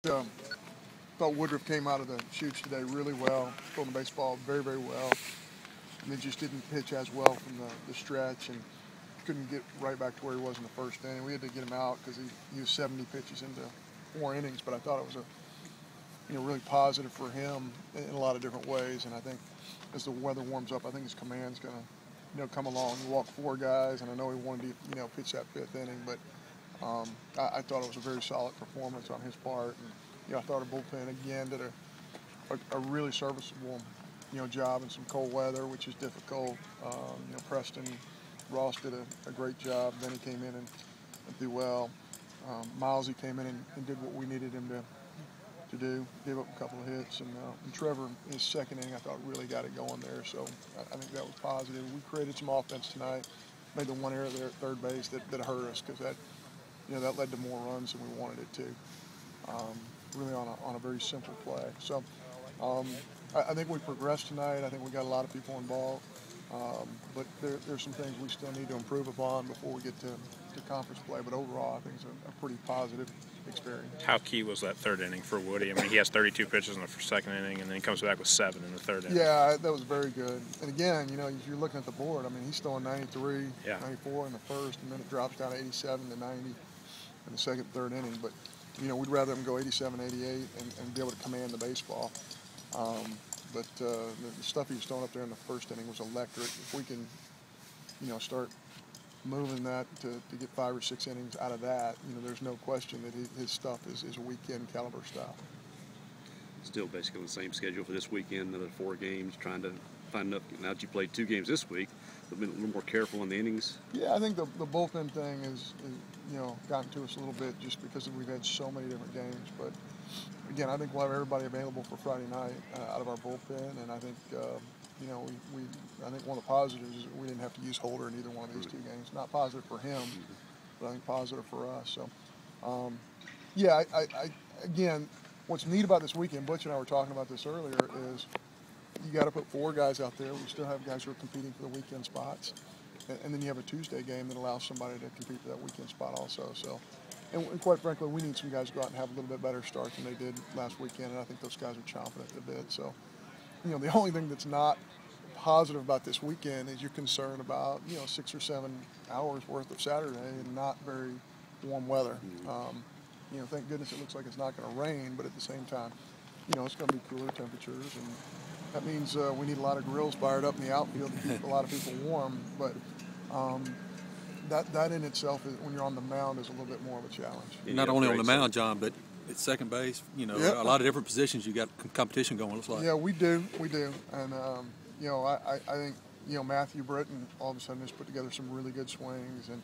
Thought Woodruff came out of the chutes today really well, throwing the baseball very, very well, and then just didn't pitch as well from the stretch and couldn't get right back to where he was in the first inning. We had to get him out because he used 70 pitches into 4 innings, but I thought it was really positive for him in a lot of different ways. And I think as the weather warms up, I think his command's going to come along. He walked 4 guys, and I know he wanted to pitch that 5th inning, but I thought it was a very solid performance on his part. And I thought our bullpen again did a really serviceable job in some cold weather, which is difficult. Preston Ross did a great job. Then he came in and did well. Milesy came in and did what we needed him to do. Gave up a couple of hits, and Trevor in his 2nd inning I thought really got it going there. So I think that was positive. We created some offense tonight. Made the one error there at third base that hurt us because that led to more runs than we wanted it to. Really on a very simple play. So I think we progressed tonight. I think we got a lot of people involved. But there's some things we still need to improve upon before we get to conference play. But overall, I think it's a pretty positive experience. How key was that 3rd inning for Woody? I mean, he has 32 pitches in the 2nd inning, and then he comes back with 7 in the 3rd inning. Yeah, that was very good. And again, if you're looking at the board, I mean, he's throwing 93, 94 in the 1st, and then it drops down to 87 to 90 in the 2nd, 3rd inning. But we'd rather him go 87, 88 and be able to command the baseball. But the stuff he was throwing up there in the 1st inning was electric. If we can, start moving that to get 5 or 6 innings out of that, there's no question that his stuff is a weekend caliber stuff. Still basically on the same schedule for this weekend, another 4 games, trying to find enough. Now that you played 2 games this week, you've been a little more careful in the innings. Yeah, I think the bullpen thing is gotten to us a little bit just because we've had so many different games. But again, I think we'll have everybody available for Friday night out of our bullpen, and I think I think one of the positives is we didn't have to use Holder in either one of these 2 games. Not positive for him, but I think positive for us. So yeah, again, what's neat about this weekend, Butch and I were talking about this earlier, is you got to put 4 guys out there. We still have guys who are competing for the weekend spots, and then you have a Tuesday game that allows somebody to compete for that weekend spot also. So. And quite frankly, we need some guys to go out and have a little bit better start than they did last weekend, and I think those guys are chomping at the bit. So, the only thing that's not positive about this weekend is you're concerned about, 6 or 7 hours worth of Saturday and not very warm weather. Thank goodness it looks like it's not going to rain, but at the same time, it's going to be cooler temperatures, and that means we need a lot of grills fired up in the outfield to keep a lot of people warm. But that in itself, when you're on the mound, is a little bit more of a challenge. Not only on the mound, John, but at second base, a lot of different positions. You got competition going, looks like. Yeah, we do, and I think Matthew Britton all of a sudden has put together some really good swings, and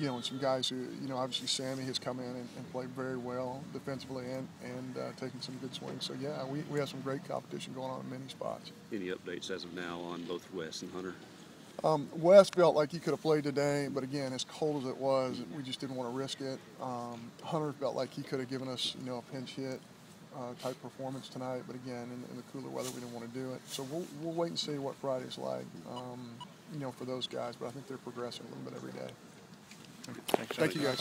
and some guys who obviously Sammy has come in and played very well defensively and taking some good swings. So yeah, we have some great competition going on in many spots. Any updates as of now on both Wes and Hunter? Wes felt like he could have played today, but again, as cold as it was, we just didn't want to risk it. Hunter felt like he could have given us, a pinch hit type performance tonight, but again, in the cooler weather, we didn't want to do it. So we'll wait and see what Friday's like, for those guys. But I think they're progressing a little bit every day. Thank you, guys.